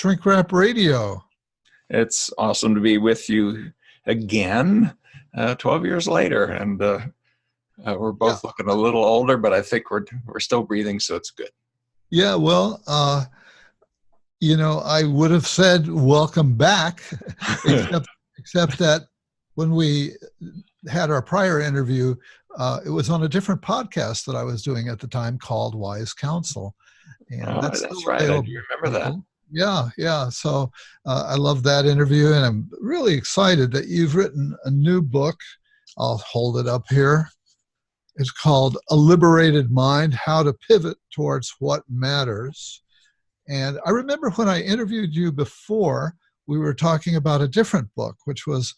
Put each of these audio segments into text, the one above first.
Shrink Wrap Radio. It's awesome to be with you again, 12 years later, and we're both looking a little older, but I think we're still breathing, so it's good. Yeah, well, I would have said welcome back, except that when we had our prior interview, it was on a different podcast that I was doing at the time called Wise Counsel. And that's right. I do remember that. Yeah. So I love that interview, and I'm really excited that you've written a new book. I'll hold it up here. It's called A Liberated Mind, How to Pivot Towards What Matters. And I remember when I interviewed you before, we were talking about a different book, which was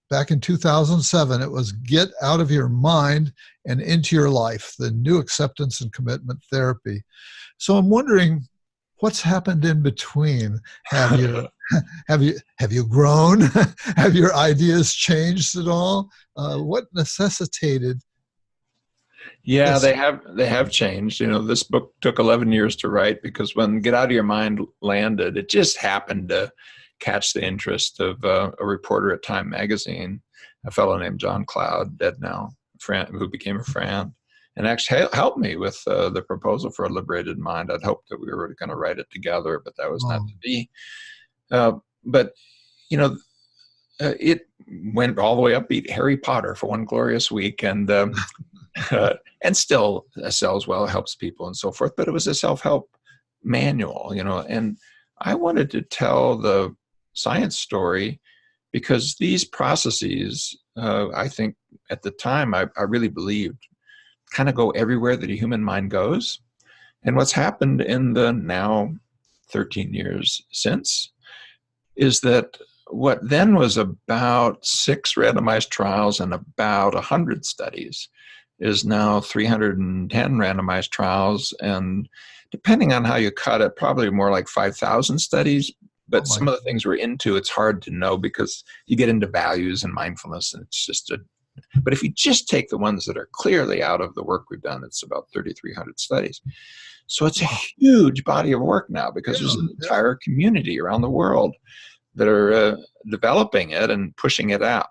back in 2007. It was Get Out of Your Mind and Into Your Life, the New Acceptance and Commitment Therapy. So I'm wondering, what's happened in between? Have you grown? Have your ideas changed at all? What necessitated? Yeah, they have changed. This book took 11 years to write because when Get Out of Your Mind landed, it just happened to catch the interest of a reporter at Time magazine, a fellow named John Cloud, dead now, who became a friend, and actually helped me with the proposal for A Liberated Mind. I'd hoped that we were going to write it together, but that was not to be. It went all the way up, beat Harry Potter for one glorious week, and still sells well, helps people and so forth. But it was a self-help manual, and I wanted to tell the science story because these processes, I think at the time, I really believed, kind of go everywhere that a human mind goes. And what's happened in the now 13 years since is that what then was about 6 randomized trials and about 100 studies is now 310 randomized trials, and depending on how you cut it, probably more like 5,000 studies. But some of the things we're into, it's hard to know because you get into values and mindfulness, and it's just but if you just take the ones that are clearly out of the work we've done, it's about 3,300 studies. So it's a huge body of work now because there's an entire community around the world that are developing it and pushing it out.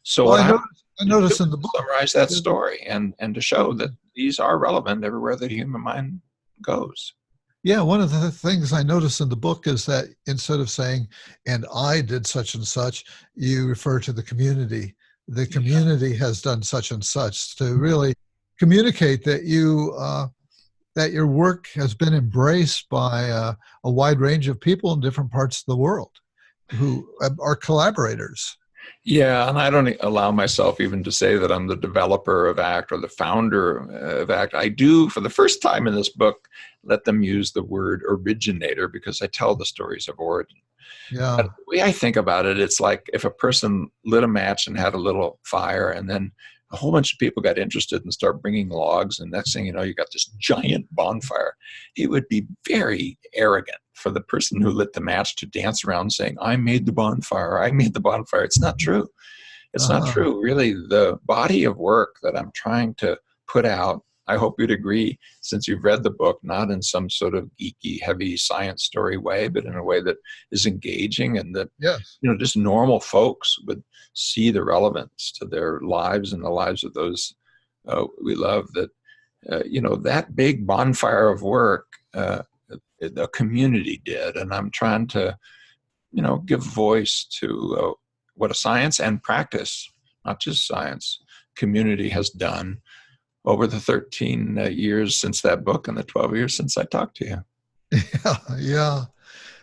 So I noticed in the book, summarize that story and to show that these are relevant everywhere that the human mind goes. Yeah, one of the things I noticed in the book is that instead of saying, and I did such and such, you refer to the community. The community has done such and such to really communicate that that your work has been embraced by a wide range of people in different parts of the world who are collaborators. Yeah, and I don't allow myself even to say that I'm the developer of ACT or the founder of ACT. I do, for the first time in this book, let them use the word originator because I tell the stories of origin. Yeah. But the way I think about it, it's like if a person lit a match and had a little fire, and then a whole bunch of people got interested and start bringing logs, and next thing you know, you got this giant bonfire. It would be very arrogant for the person who lit the match to dance around saying, I made the bonfire, I made the bonfire. It's not true. It's not true. Really, the body of work that I'm trying to put out, I hope you'd agree, since you've read the book, not in some sort of geeky, heavy science story way, but in a way that is engaging and that, just normal folks would see the relevance to their lives and the lives of those we love, that, that big bonfire of work, the community did. And I'm trying to, give voice to what a science and practice, not just science, community has done over the 13 years since that book and the 12 years since I talked to you. Yeah.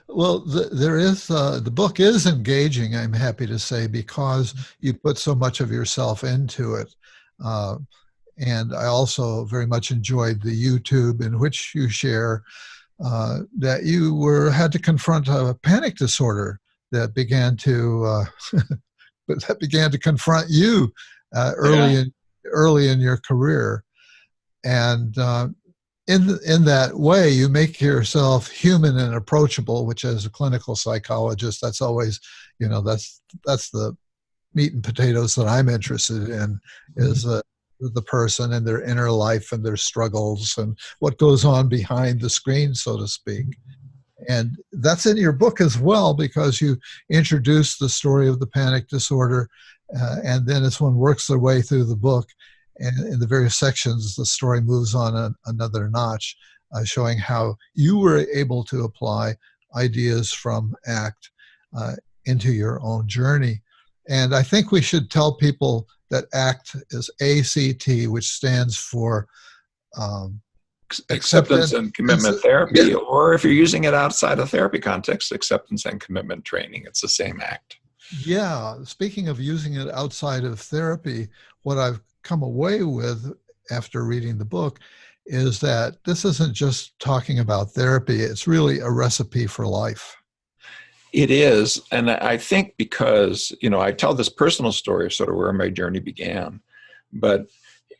Well, the book is engaging, I'm happy to say, because you put so much of yourself into it. And I also very much enjoyed the YouTube in which you share that you had to confront a panic disorder that began to confront you early in your career, and in that way, you make yourself human and approachable. Which, as a clinical psychologist, that's always, that's the meat and potatoes that I'm interested in, is the person and their inner life and their struggles and what goes on behind the screen, so to speak. And that's in your book as well, because you introduce the story of the panic disorder, and then as one works their way through the book, and in the various sections, the story moves on another notch, showing how you were able to apply ideas from ACT into your own journey. And I think we should tell people that ACT is ACT, which stands for acceptance and commitment therapy, yeah. Or if you're using it outside of therapy context, acceptance and commitment training. It's the same ACT. Yeah. Speaking of using it outside of therapy, what I've come away with after reading the book is that this isn't just talking about therapy. It's really a recipe for life. It is. And I think because, I tell this personal story of sort of where my journey began, but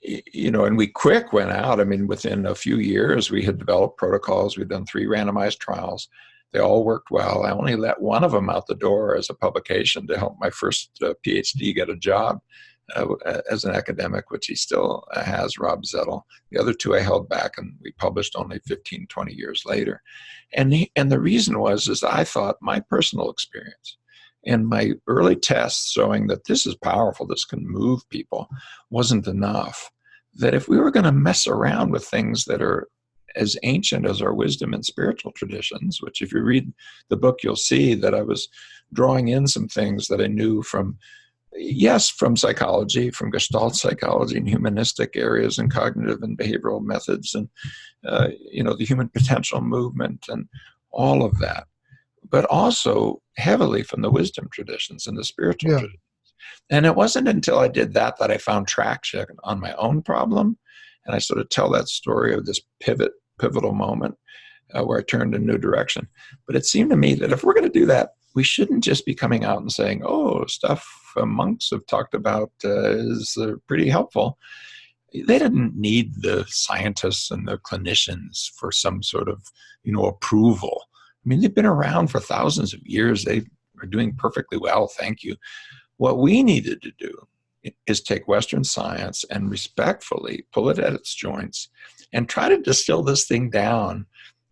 and we went out. I mean, within a few years, we had developed protocols. We'd done 3 randomized trials. They all worked well. I only let one of them out the door as a publication to help my first PhD get a job as an academic, which he still has, Rob Zettel. The other 2 I held back, and we published only 15, 20 years later. And the reason is I thought my personal experience and my early tests showing that this is powerful, this can move people, wasn't enough. That if we were going to mess around with things that are as ancient as our wisdom and spiritual traditions, which if you read the book, you'll see that I was drawing in some things that I knew from psychology, from Gestalt psychology and humanistic areas and cognitive and behavioral methods and, the human potential movement and all of that, but also heavily from the wisdom traditions and the spiritual traditions. And it wasn't until I did that I found traction on my own problem. And I sort of tell that story of this pivotal moment where I turned in a new direction. But it seemed to me that if we're going to do that, we shouldn't just be coming out and saying, oh, stuff monks have talked about is pretty helpful. They didn't need the scientists and the clinicians for some sort of, approval. I mean, they've been around for thousands of years. They are doing perfectly well, thank you. What we needed to do is take Western science and respectfully pull it at its joints and try to distill this thing down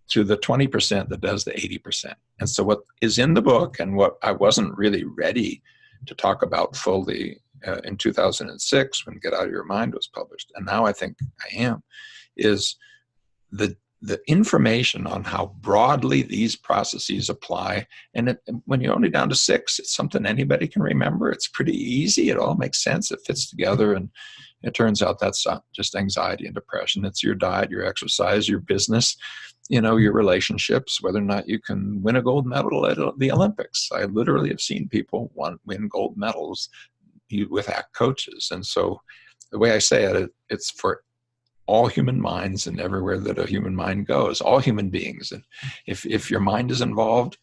to the 20% that does the 80%. And so what is in the book, and what I wasn't really ready to talk about fully in 2006 when Get Out of Your Mind was published, and now I think I am, is the information on how broadly these processes apply. And when you're only down to 6, it's something anybody can remember. It's pretty easy. It all makes sense. It fits together. And it turns out that's not just anxiety and depression. It's your diet, your exercise, your business, your relationships, whether or not you can win a gold medal at the Olympics. I literally have seen people win gold medals with ACT coaches. And so the way I say it, it's for all human minds and everywhere that a human mind goes, all human beings. And if your mind is involved,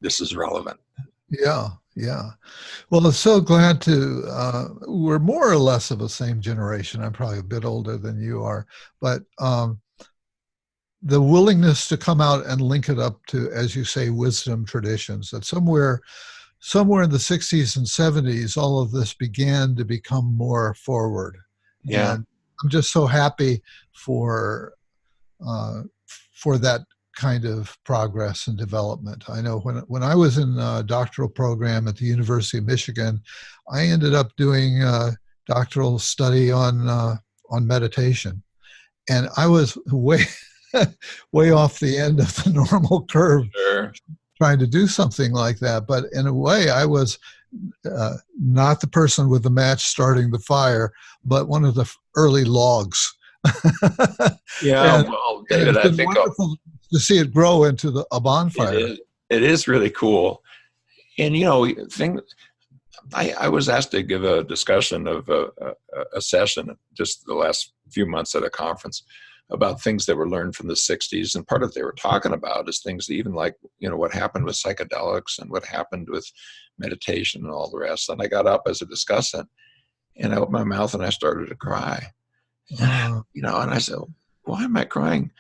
this is relevant. Yeah. Well, I'm so glad we're more or less of the same generation. I'm probably a bit older than you are, but the willingness to come out and link it up to, as you say, wisdom traditions, that somewhere in the 60s and 70s, all of this began to become more forward. Yeah. And I'm just so happy for that kind of progress and development. I know when I was in a doctoral program at the University of Michigan, I ended up doing a doctoral study on meditation, and I was way off the end of the normal curve. Sure. Trying to do something like that. But in a way, I was not the person with the match starting the fire, but one of the early logs. Yeah, well, David, I think wonderful to see it grow into a bonfire. It is really cool. And, I was asked to give a discussion of a session just the last few months at a conference about things that were learned from the 60s. And part of what they were talking about is things even like, what happened with psychedelics and what happened with meditation and all the rest. And I got up as a discussant and I opened my mouth and I started to cry. And I said, why am I crying?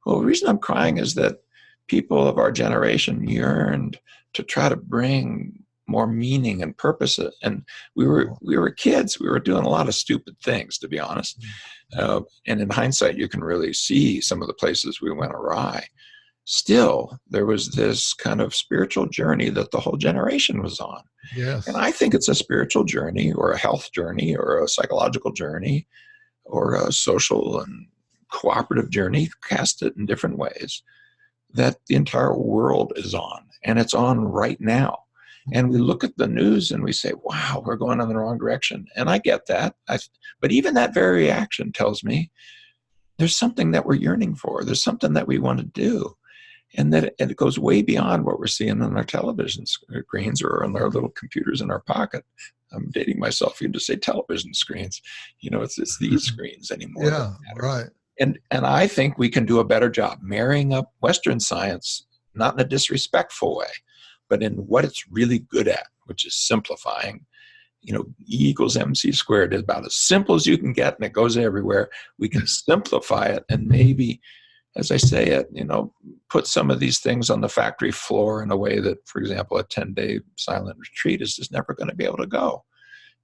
Well, the reason I'm crying is that people of our generation yearned to try to bring more meaning and purpose. And we were kids. We were doing a lot of stupid things, to be honest. And in hindsight, you can really see some of the places we went awry. still there was this kind of spiritual journey that the whole generation was on. And Yes. I think it's a spiritual journey or a health journey or a psychological journey or a social and cooperative journey, cast it in different ways, that the entire world is on, and it's on right now. And we look at the news and we say, wow, we're going in the wrong direction. And I get that. But even that very reaction tells me there's something that we're yearning for. There's something that we want to do. And that it goes way beyond what we're seeing on our television screens or on our little computers in our pocket. I'm dating myself even to say television screens. It's these screens anymore that Yeah, matter. right. And I think we can do a better job marrying up Western science, not in a disrespectful way, but in what it's really good at, which is simplifying. E equals MC squared is about as simple as you can get, and it goes everywhere. We can simplify it and maybe, as I say it, put some of these things on the factory floor in a way that, for example, a 10-day silent retreat is just never going to be able to go.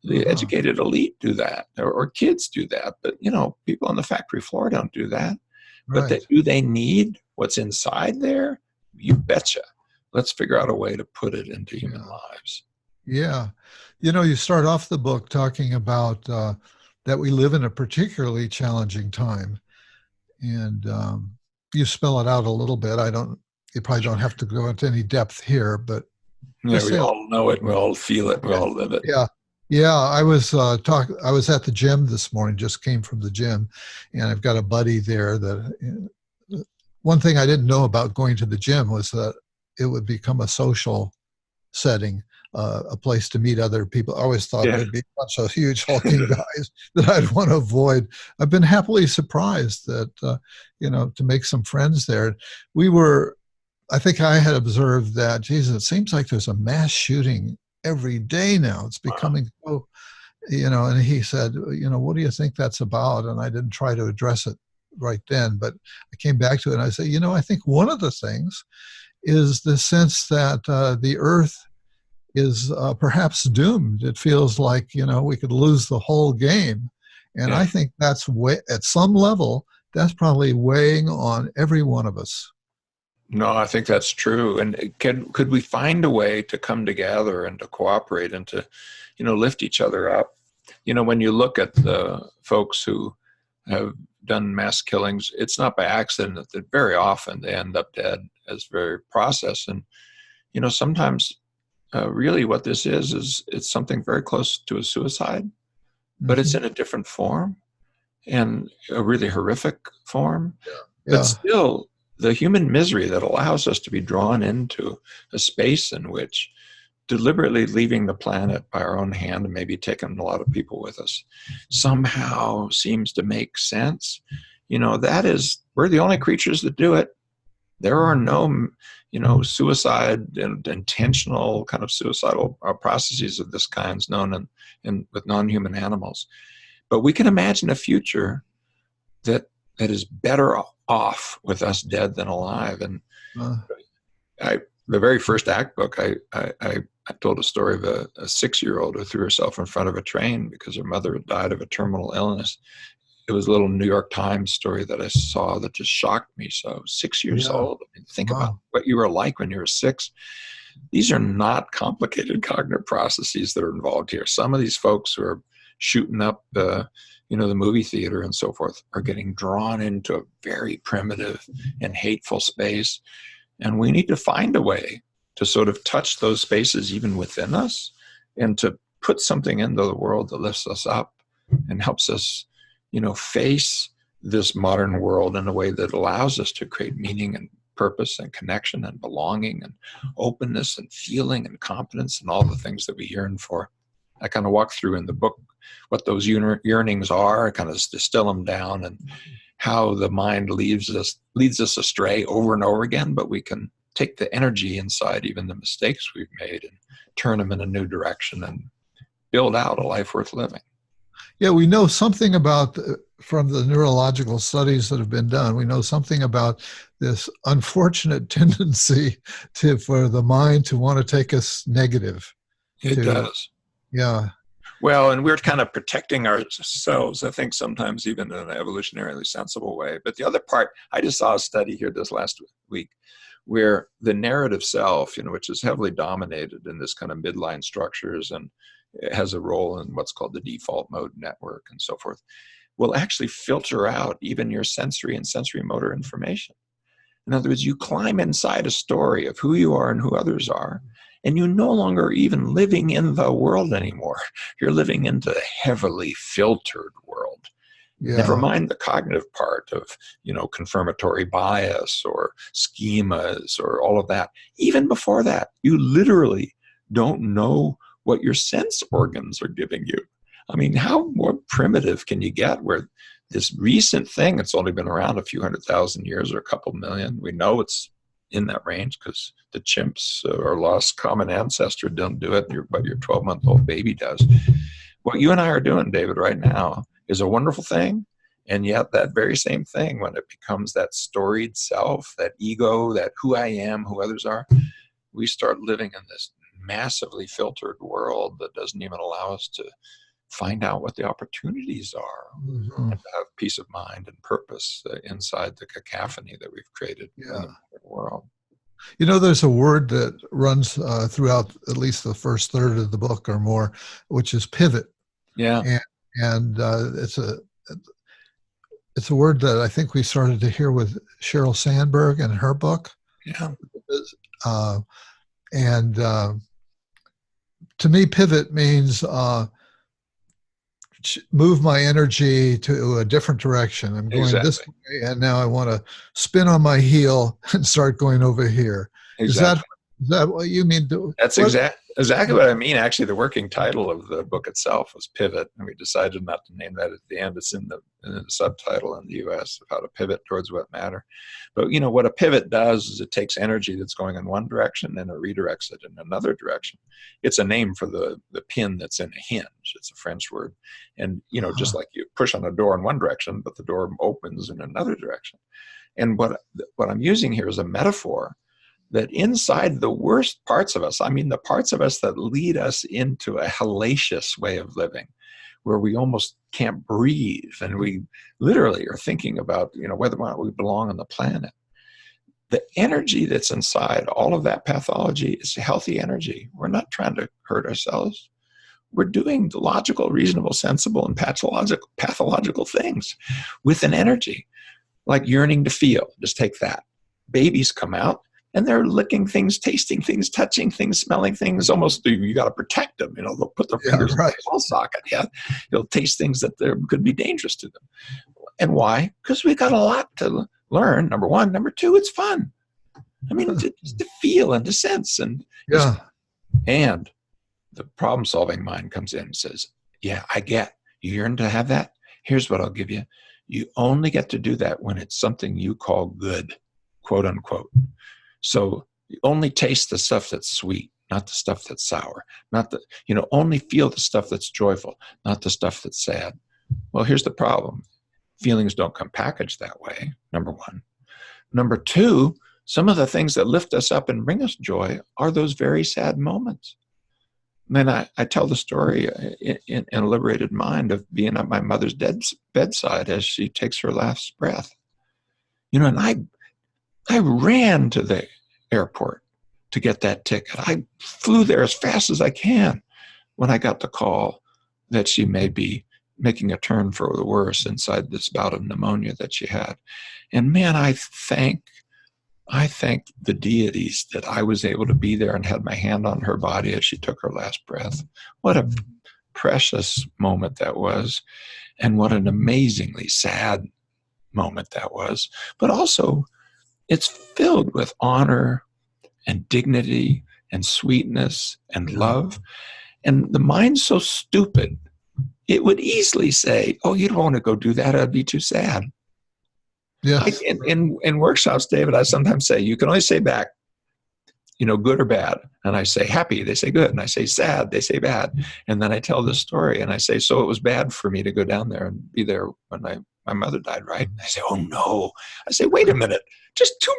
The educated elite do that, or kids do that, but people on the factory floor don't do that. Right. But do they need what's inside there? You betcha. Let's figure out a way to put it into human lives. Yeah. You start off the book talking about that we live in a particularly challenging time. And you spell it out a little bit. You probably don't have to go into any depth here, but yeah, we all know it. We all feel it. We all live it. Yeah. Yeah. I was I was at the gym this morning, just came from the gym, and I've got a buddy there that one thing I didn't know about going to the gym was that it would become a social setting, a place to meet other people. I always thought there'd be a bunch of huge hulking guys that I'd want to avoid. I've been happily surprised that, to make some friends there. I think I had observed that, Jesus, it seems like there's a mass shooting every day now. It's becoming so, and he said, what do you think that's about? And I didn't try to address it right then, but I came back to it and I said, I think one of the things is the sense that the earth is perhaps doomed. It feels like, we could lose the whole game. And I think that's at some level, that's probably weighing on every one of us. No, I think that's true. And could we find a way to come together and to cooperate and to, lift each other up? When you look at the folks who have done mass killings, it's not by accident that very often they end up dead as very process. And, sometimes really what this is it's something very close to a suicide, but it's in a different form and a really horrific form. But still, the human misery that allows us to be drawn into a space in which deliberately leaving the planet by our own hand and maybe taking a lot of people with us somehow seems to make sense. We're the only creatures that do it. There are no, suicide and intentional kind of suicidal processes of this kind known in with non-human animals. But we can imagine a future that is better off with us dead than alive. And the very first ACT book, I told a story of a 6-year-old who threw herself in front of a train because her mother had died of a terminal illness. It was a little New York Times story that I saw that just shocked me. So 6 years old, think about what you were like when you were 6. These are not complicated cognitive processes that are involved here. Some of these folks who are shooting up the movie theater and so forth are getting drawn into a very primitive and hateful space. And we need to find a way to sort of touch those spaces even within us and to put something into the world that lifts us up and helps us, face this modern world in a way that allows us to create meaning and purpose and connection and belonging and openness and feeling and confidence and all the things that we yearn for. I kind of walk through in the book what those yearnings are, kind of distill them down, and how the mind leads us astray over and over again, but we can take the energy inside, even the mistakes we've made, and turn them in a new direction and build out a life worth living. Yeah, we know something about, from the neurological studies that have been done, we know something about this unfortunate tendency for the mind to want to take us negative. It does. Yeah. Well, and we're kind of protecting ourselves, I think, sometimes even in an evolutionarily sensible way. But the other part, I just saw a study here this last week where the narrative self, which is heavily dominated in this kind of midline structures and it has a role in what's called the default mode network and so forth, will actually filter out even your sensory and sensory motor information. In other words, you climb inside a story of who you are and who others are, and you no longer are even living in the world anymore. You're living into a heavily filtered world. Yeah. Never mind the cognitive part of, confirmatory bias or schemas or all of that. Even before that, you literally don't know what your sense organs are giving you. I mean, how more primitive can you get where this recent thing, it's only been around a few 100,000 years or a couple million. We know it's in that range because the chimps, our lost common ancestor, don't do it, but your 12-month-old baby does. What you and I are doing, David, right now is a wonderful thing. And yet that very same thing, when it becomes that storied self, that ego, that who I am, who others are, we start living in this massively filtered world that doesn't even allow us to find out what the opportunities are and to have peace of mind and purpose inside the cacophony that we've created in the world. There's a word that runs throughout at least the first third of the book or more, which is pivot. Yeah. And it's a word that I think we started to hear with Sheryl Sandberg in her book. Yeah. To me, pivot means move my energy to a different direction. I'm going this way, and now I want to spin on my heel and start going over here. Exactly. Is that what you mean? That's exactly what I mean. Actually, the working title of the book itself was Pivot, and we decided not to name that at the end. It's in the subtitle in the U.S. of how to pivot towards what matter. But what a pivot does is it takes energy that's going in one direction and it redirects it in another direction. It's a name for the pin that's in a hinge. It's a French word, and just like you push on a door in one direction, but the door opens in another direction. And what I'm using here is a metaphor that inside the worst parts of us, I mean, the parts of us that lead us into a hellacious way of living, where we almost can't breathe, and we literally are thinking about, whether or not we belong on the planet. The energy that's inside all of that pathology is healthy energy. We're not trying to hurt ourselves. We're doing logical, reasonable, sensible, and pathological things with an energy, like yearning to feel. Just take that. Babies come out, and they're licking things, tasting things, touching things, smelling things. Almost, you got to protect them. They'll put their fingers in the ball socket. Yeah, they'll taste things that could be dangerous to them. And why? Because we got a lot to learn. Number one. Number two, it's fun. I mean, to feel and to sense. And and the problem-solving mind comes in and says, "Yeah, I get. You yearn to have that. Here's what I'll give you. You only get to do that when it's something you call good, quote unquote." So you only taste the stuff that's sweet, not the stuff that's sour. Not the, only feel the stuff that's joyful, not the stuff that's sad. Well, here's the problem. Feelings don't come packaged that way, number one. Number two, some of the things that lift us up and bring us joy are those very sad moments. And then I tell the story in A Liberated Mind of being at my mother's bedside as she takes her last breath. And I ran to the airport to get that ticket. I flew there as fast as I can when I got the call that she may be making a turn for the worse inside this bout of pneumonia that she had. And man, I thank the deities that I was able to be there and had my hand on her body as she took her last breath. What a precious moment that was, and what an amazingly sad moment that was. But also, it's filled with honor and dignity and sweetness and love. And the mind's so stupid, it would easily say, "Oh, you don't want to go do that. I'd be too sad." Yes. In workshops, David, I sometimes say, you can only say back, good or bad. And I say happy, they say good. And I say sad, they say bad. And then I tell this story and I say, so it was bad for me to go down there and be there when my mother died, right? And I say, oh no. I say, wait a minute. Just 2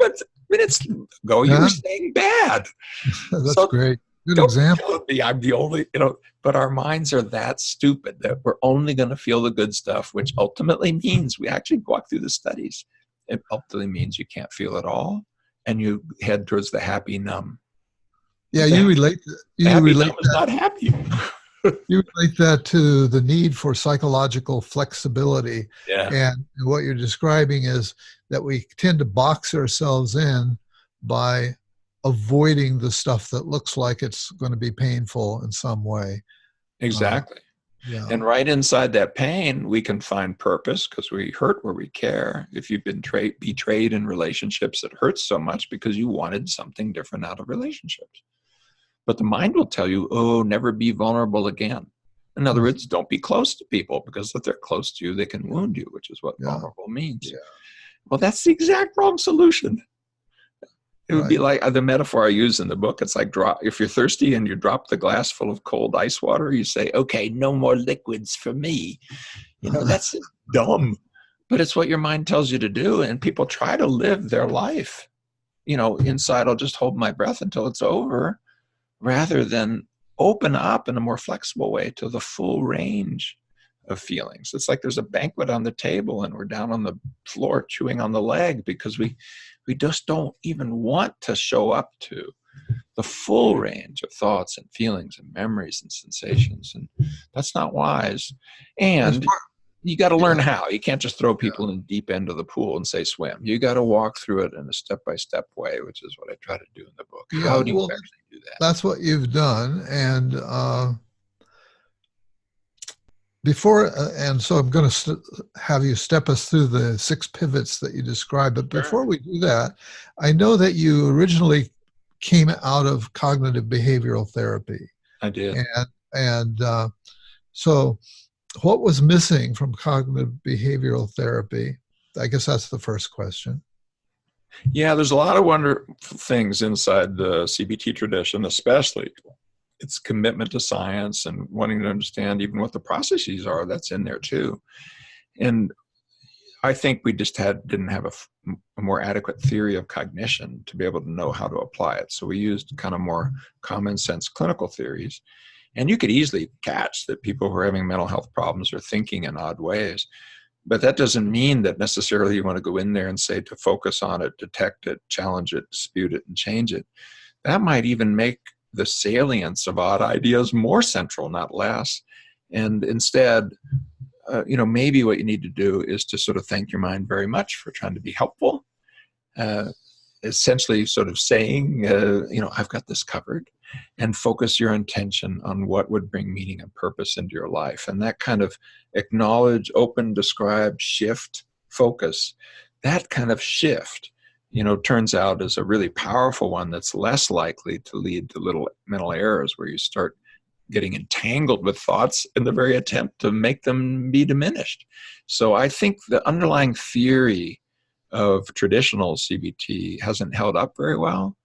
minutes ago, you were saying bad. That's great. Good Don't be example. telling me I'm the only, but our minds are that stupid that we're only going to feel the good stuff, which ultimately means we actually walk through the studies. It ultimately means you can't feel it all, and you head towards the happy numb. Yeah, The, the you happy relate numb is not happy. you relate that to the need for psychological flexibility. Yeah, And what you're describing is that we tend to box ourselves in by avoiding the stuff that looks like it's going to be painful in some way. Uh, exactly. yeah, And right inside that pain, we can find purpose because we hurt where we care. If you've been betrayed in relationships, it hurts so much because you wanted something different out of relationships. But the mind will tell you, oh, never be vulnerable again. In other mm, words, don't be close to people because if they're close to you, they can wound you, which is what yeah, vulnerable means. yeah, Well, that's the exact wrong solution. It would be right. like the metaphor I use in the book. It's like if you're thirsty and you drop the glass full of cold ice water, you say, okay, no more liquids for me. That's dumb, but it's what your mind tells you to do. And people try to live their life, inside, I'll just hold my breath until it's over, rather than open up in a more flexible way to the full range of feelings. It's like there's a banquet on the table and we're down on the floor chewing on the leg because we just don't even want to show up to the full range of thoughts and feelings and memories and sensations. And that's not wise. As And far, you got to yeah, learn how. You can't just throw yeah. people in the deep end of the pool and say swim. You got to walk through it in a step-by-step way, which is what I try to do in the book. Yeah, How do you well, actually do that? that's what you've done. And and so I'm going to have you step us through the 6 pivots that you described. But Sure. before we do that, I know that you originally came out of cognitive behavioral therapy, I did. and so what was missing from cognitive behavioral therapy? I guess that's the first question. Yeah, there's a lot of wonderful things inside the CBT tradition, especially its commitment to science and wanting to understand even what the processes are. That's in there too. And I think we just didn't have a more adequate theory of cognition to be able to know how to apply it. So we used kind of more common sense clinical theories. And you could easily catch that people who are having mental health problems are thinking in odd ways. But that doesn't mean that necessarily you want to go in there and say to focus on it, detect it, challenge it, dispute it, and change it. That might even make the salience of odd ideas more central, not less. And instead, maybe what you need to do is to sort of thank your mind very much for trying to be helpful. Essentially, sort of saying, I've got this covered, and focus your intention on what would bring meaning and purpose into your life. And that kind of acknowledge, open, describe, shift, focus, that kind of shift, turns out is a really powerful one that's less likely to lead to little mental errors where you start getting entangled with thoughts in the very attempt to make them be diminished. So I think the underlying theory of traditional CBT hasn't held up very well,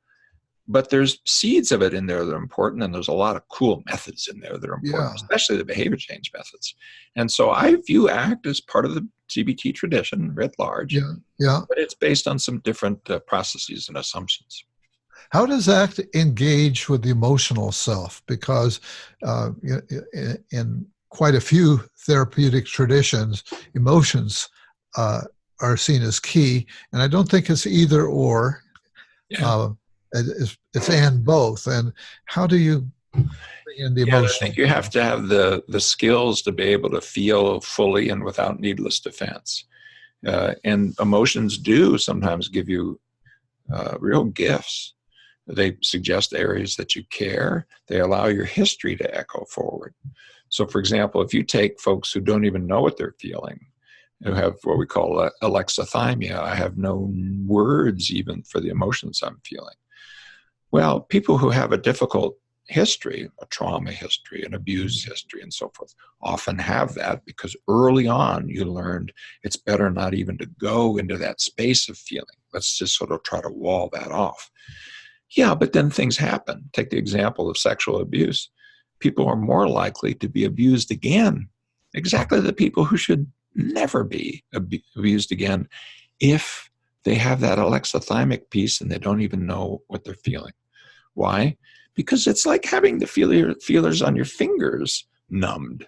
but there's seeds of it in there that are important, and there's a lot of cool methods in there that are important, Yeah, especially the behavior change methods. And so I view ACT as part of the CBT tradition writ large, yeah, yeah. but it's based on some different processes and assumptions. How does ACT engage with the emotional self? Because in quite a few therapeutic traditions, emotions are seen as key, and I don't think it's either or. Yeah. Uh, it's and both. And how do you bring in the Yeah, I emotional? think you have to have the skills to be able to feel fully and without needless defense. And emotions do sometimes give you real gifts. They suggest areas that you care. They allow your history to echo forward. So, for example, if you take folks who don't even know what they're feeling, who have what we call alexithymia, I have no words even for the emotions I'm feeling. Well, people who have a difficult history, a trauma history, an abuse history, and so forth, often have that because early on you learned it's better not even to go into that space of feeling. Let's just sort of try to wall that off. Yeah, but then things happen. Take the example of sexual abuse. People are more likely to be abused again, exactly the people who should never be abused again, if they have that alexithymic piece and they don't even know what they're feeling. Why? because it's like having the feelers on your fingers numbed.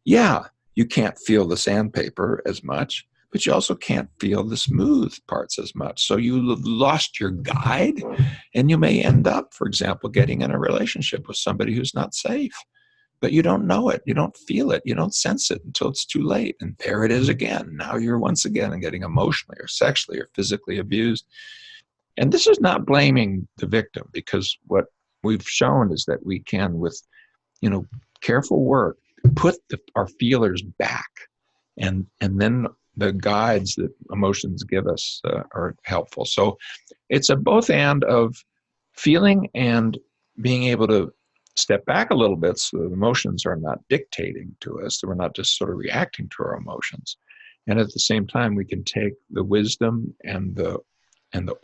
Yeah, you can't feel the sandpaper as much, but you also can't feel the smooth parts as much. So you lost your guide, and you may end up, for example, getting in a relationship with somebody who's not safe. But you don't know it. You don't feel it. You don't sense it until it's too late. And there it is again. Now you're once again getting emotionally or sexually or physically abused. And this is not blaming the victim, because what we've shown is that we can, with careful work, put our feelers back, and then the guides that emotions give us are helpful. So it's a both and of feeling and being able to step back a little bit so the emotions are not dictating to us, so we're not just sort of reacting to our emotions. And at the same time, we can take the wisdom and the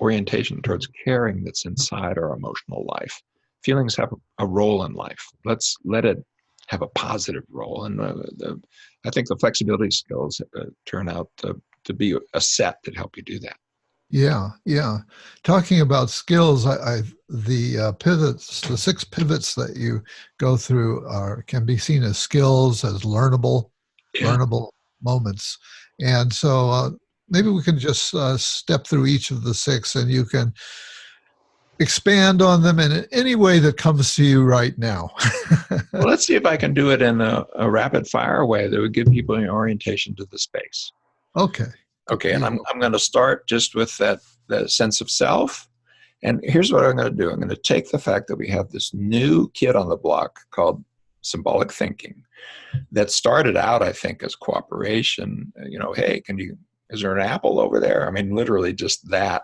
orientation towards caring that's inside our emotional life. Feelings have a role in life. Let's let it have a positive role. And I think the flexibility skills turn out to be a set that help you do that. Yeah, yeah. Talking about skills, the pivots, the 6 pivots that you go through can be seen as skills, as learnable moments. And so maybe we can just step through each of the 6, and you can expand on them in any way that comes to you right now. Well, let's see if I can do it in a rapid fire way that would give people an orientation to the space. Okay, and I'm going to start just with that sense of self. And here's what I'm going to do. I'm going to take the fact that we have this new kid on the block called symbolic thinking that started out, I think, as cooperation. Hey, is there an apple over there? I mean, literally just that,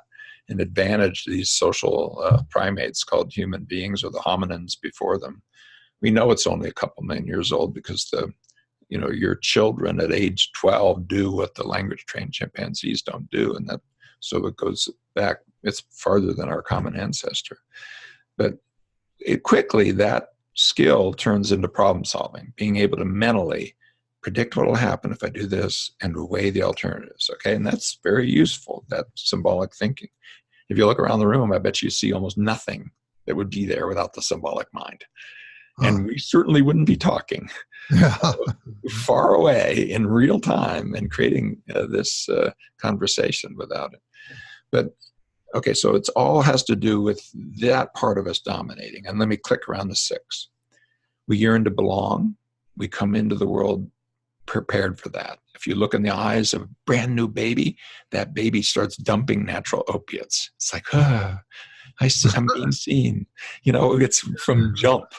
an advantage to these social primates called human beings, or the hominins before them. We know it's only a couple million years old because your children at age 12 do what the language-trained chimpanzees don't do, and so it goes back. It's farther than our common ancestor. But quickly, that skill turns into problem solving, being able to mentally predict what will happen if I do this and weigh the alternatives. Okay, and that's very useful. That symbolic thinking. If you look around the room, I bet you see almost nothing that would be there without the symbolic mind. And we certainly wouldn't be talking far away in real time and creating this conversation without it. But okay, so it's all has to do with that part of us dominating. And let me click around the 6. We yearn to belong. We come into the world prepared for that. If you look in the eyes of a brand new baby, that baby starts dumping natural opiates. It's like, I'm being seen. It's from jump.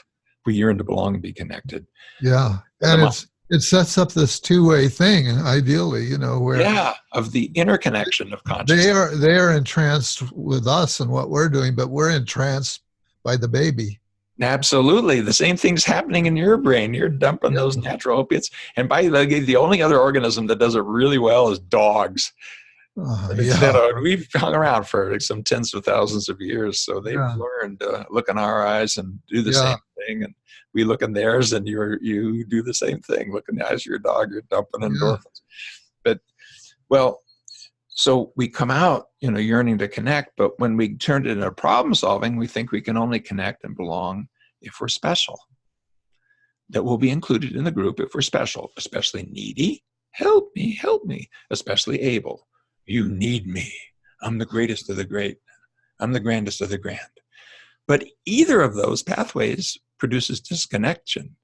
We yearn to belong and be connected. Yeah, and it sets up this two-way thing, ideally, where of the interconnection of consciousness. They are entranced with us and what we're doing, but we're entranced by the baby. Absolutely, the same thing's happening in your brain. You're dumping those natural opiates, and by the only other organism that does it really well is dogs. We've hung around for some tens of thousands of years, so they've learned to look in our eyes and do the same thing, and we look in theirs, and you do the same thing. Look in the eyes of your dog, you're dumping endorphins. But so we come out, yearning to connect, but when we turn it into problem solving, we think we can only connect and belong if we're special. That we'll be included in the group if we're special, especially needy. Help me, especially able. You need me. I'm the greatest of the great. I'm the grandest of the grand. But either of those pathways produces disconnection.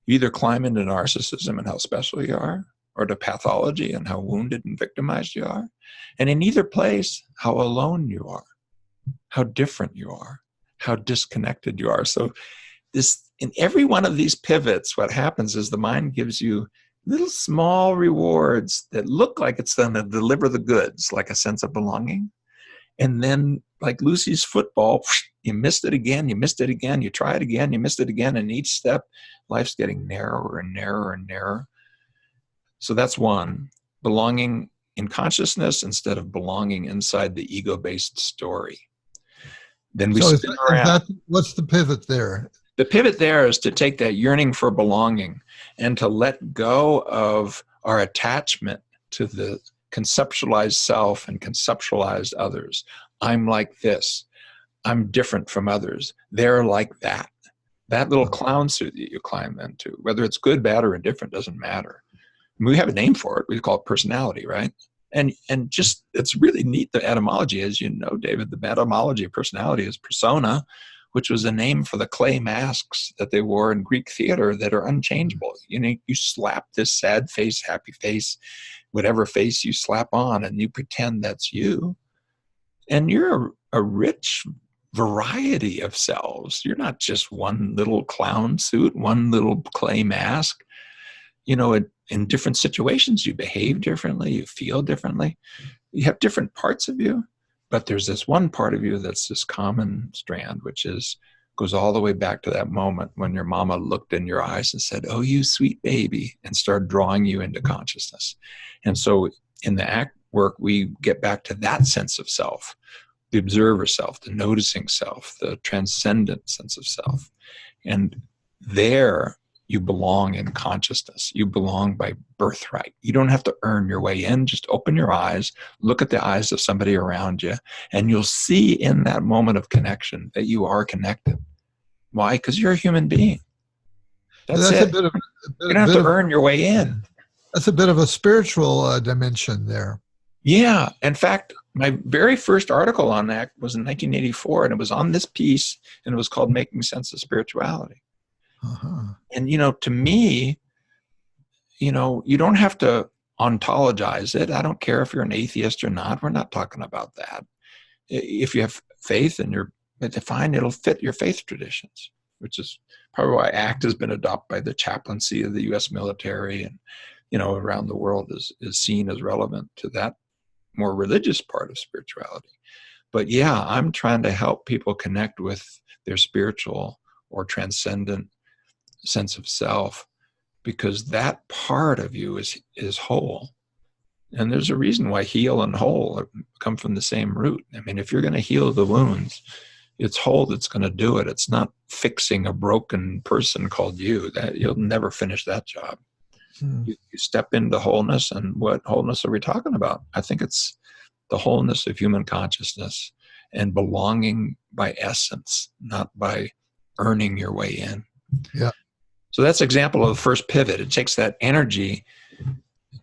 You either climb into narcissism and how special you are, or to pathology and how wounded and victimized you are. And in either place, how alone you are, how different you are, how disconnected you are. So in every one of these pivots, what happens is the mind gives you little small rewards that look like it's going to deliver the goods, like a sense of belonging. And then, like Lucy's football, you missed it again, you try it again, you missed it again. And each step, life's getting narrower and narrower and narrower. So that's one. Belonging in consciousness instead of belonging inside the ego-based story. Then we spin around. What's the pivot there? The pivot there is to take that yearning for belonging and to let go of our attachment to the conceptualized self and conceptualized others. I'm like this. I'm different from others. They're like that. That little clown suit that you climb into, whether it's good, bad, or indifferent, doesn't matter. We have a name for it. We call it personality, right? And just, it's really neat, the etymology, as you know, David, the etymology of personality is persona, which was a name for the clay masks that they wore in Greek theater that are unchangeable. You know, you slap this sad face, happy face, whatever face you slap on, and you pretend that's you. And you're a rich variety of selves. You're not just one little clown suit, one little clay mask. You know, in different situations, you behave differently, you feel differently. You have different parts of you, but there's this one part of you that's this common strand, which goes all the way back to that moment when your mama looked in your eyes and said, "Oh, you sweet baby," and started drawing you into consciousness. And so in the ACT work, we get back to that sense of self, the observer self, the noticing self, the transcendent sense of self. And there you belong in consciousness. You belong by birthright. You don't have to earn your way in. Just open your eyes, look at the eyes of somebody around you, and you'll see in that moment of connection that you are connected. Why? Because you're a human being. That's it. You don't have to earn your way in. That's a bit of a spiritual dimension there. Yeah. In fact, my very first article on that was in 1984, and it was on this piece, and it was called Making Sense of Spirituality. Uh-huh. And, you know, to me, you know, you don't have to ontologize it. I don't care if you're an atheist or not. We're not talking about that. If you have faith and you're defined, it'll fit your faith traditions, which is probably why ACT has been adopted by the chaplaincy of the U.S. military and, you know, around the world is seen as relevant to that more religious part of spirituality. But yeah, I'm trying to help people connect with their spiritual or transcendent sense of self, because that part of you is whole. And there's a reason why heal and whole come from the same root. I mean, if you're going to heal the wounds, it's whole that's going to do it. It's not fixing a broken person called you. That you'll never finish that job. You step into wholeness, and what wholeness are we talking about? I think it's the wholeness of human consciousness and belonging by essence, not by earning your way in. Yeah. So that's an example of the first pivot. It takes that energy,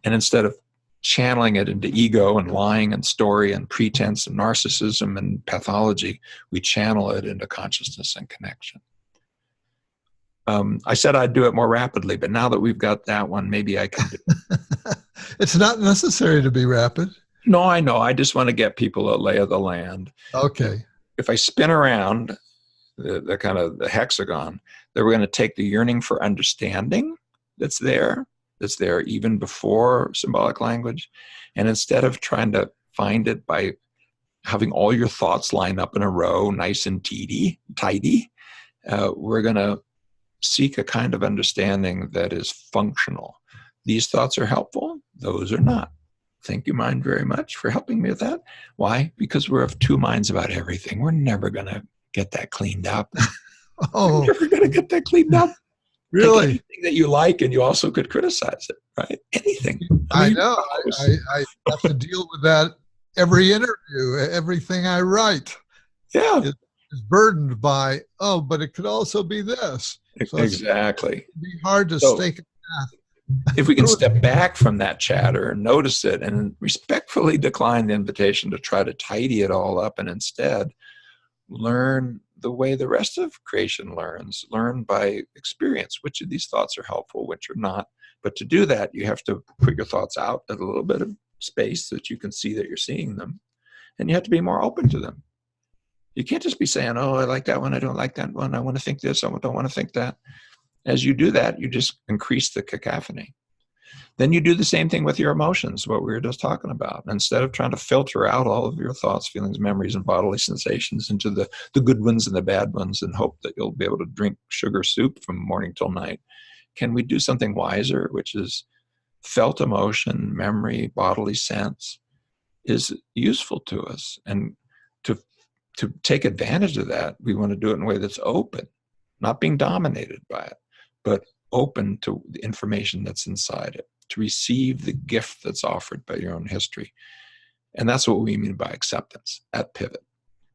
and instead of channeling it into ego and lying and story and pretense and narcissism and pathology, we channel it into consciousness and connection. I said I'd do it more rapidly, but now that we've got that one, maybe I can do it. It's not necessary to be rapid. No, I know. I just want to get people a lay of the land. Okay. If I spin around the kind of the hexagon, then we're going to take the yearning for understanding that's there even before symbolic language. And instead of trying to find it by having all your thoughts line up in a row, nice and tidy, we're going to seek a kind of understanding that is functional. These thoughts are helpful. Those are not. Thank you, mind, very much for helping me with that. Why? Because we're of two minds about everything. We're never going to get that cleaned up. Oh, We're never going to get that cleaned up. really? Take anything that you like, and you also could criticize it, right? Anything. I know. I have to deal with that every interview, everything I write. Yeah. Is burdened by, oh, but it could also be this. So exactly. It'd be hard to stake a path. If we can step back from that chatter and notice it and respectfully decline the invitation to try to tidy it all up, and instead learn the way the rest of creation learns, learn by experience, which of these thoughts are helpful, which are not. But to do that, you have to put your thoughts out at a little bit of space so that you can see that you're seeing them. And you have to be more open to them. You can't just be saying, oh, I like that one, I don't like that one, I want to think this, I don't want to think that. As you do that, you just increase the cacophony. Then you do the same thing with your emotions, what we were just talking about. Instead of trying to filter out all of your thoughts, feelings, memories, and bodily sensations into the good ones and the bad ones and hope that you'll be able to drink sugar soup from morning till night, can we do something wiser, which is felt emotion, memory, bodily sense is useful to us. And to take advantage of that, we want to do it in a way that's open, not being dominated by it, but open to the information that's inside it, to receive the gift that's offered by your own history. And that's what we mean by acceptance at Pivot.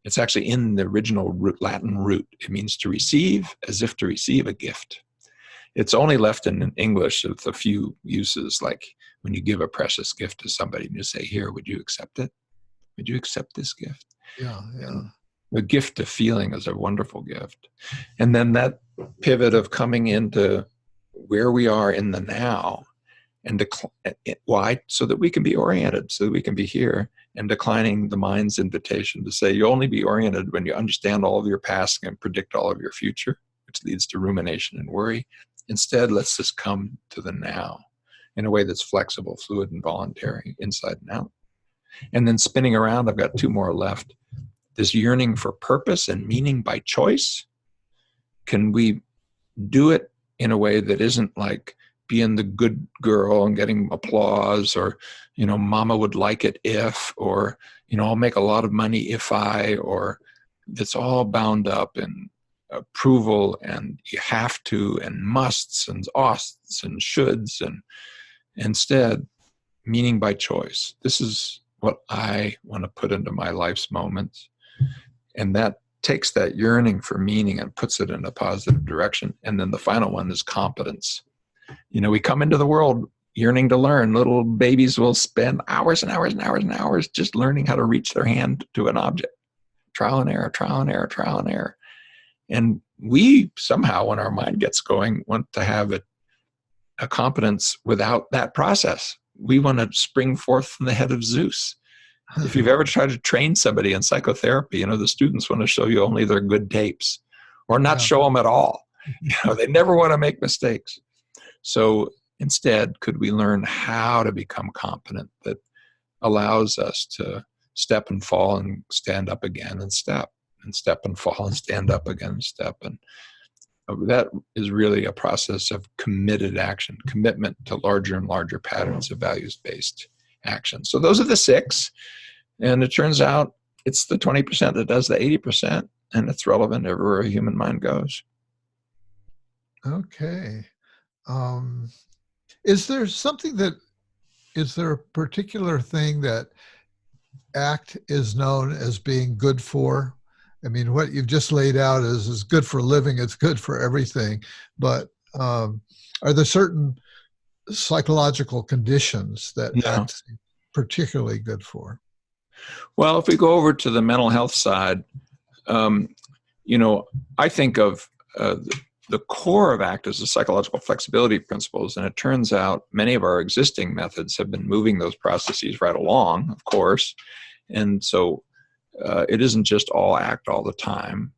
It's actually in the original Latin root. It means to receive, as if to receive a gift. It's only left in English with a few uses, like when you give a precious gift to somebody and you say, here, would you accept it? Would you accept this gift? Yeah, yeah. And the gift of feeling is a wonderful gift. And then that pivot of coming into where we are in the now, and why? So that we can be oriented, so that we can be here, and declining the mind's invitation to say you only be oriented when you understand all of your past and predict all of your future, which leads to rumination and worry. Instead, let's just come to the now in a way that's flexible, fluid, and voluntary, inside and out. And then spinning around, I've got two more left. This yearning for purpose and meaning by choice. Can we do it in a way that isn't like being the good girl and getting applause, or, mama would like it if, or, I'll make a lot of money if I, or it's all bound up in approval and you have to and musts and oughts and shoulds, and instead meaning by choice. This is what I want to put into my life's moments. And that takes that yearning for meaning and puts it in a positive direction. And then the final one is competence. We come into the world yearning to learn. Little babies will spend hours and hours and hours and hours just learning how to reach their hand to an object. Trial and error, trial and error, trial and error. And we somehow, when our mind gets going, want to have a competence without that process. We want to spring forth from the head of Zeus. If you've ever tried to train somebody in psychotherapy, the students want to show you only their good tapes, or not show them at all. They never want to make mistakes. So instead, could we learn how to become competent that allows us to step and fall and stand up again and step and fall and stand up again and step? And that is really a process of committed action, commitment to larger and larger patterns of values-based action. So those are the 6. And it turns out it's the 20% that does the 80%, and it's relevant everywhere a human mind goes. Okay. Is there a particular thing that ACT is known as being good for? I mean, what you've just laid out is good for living, it's good for everything. But are there certain psychological conditions that ACT is particularly good for? Well, if we go over to the mental health side, I think of the core of ACT is the psychological flexibility principles, and it turns out many of our existing methods have been moving those processes right along, of course, and so it isn't just all ACT all the time.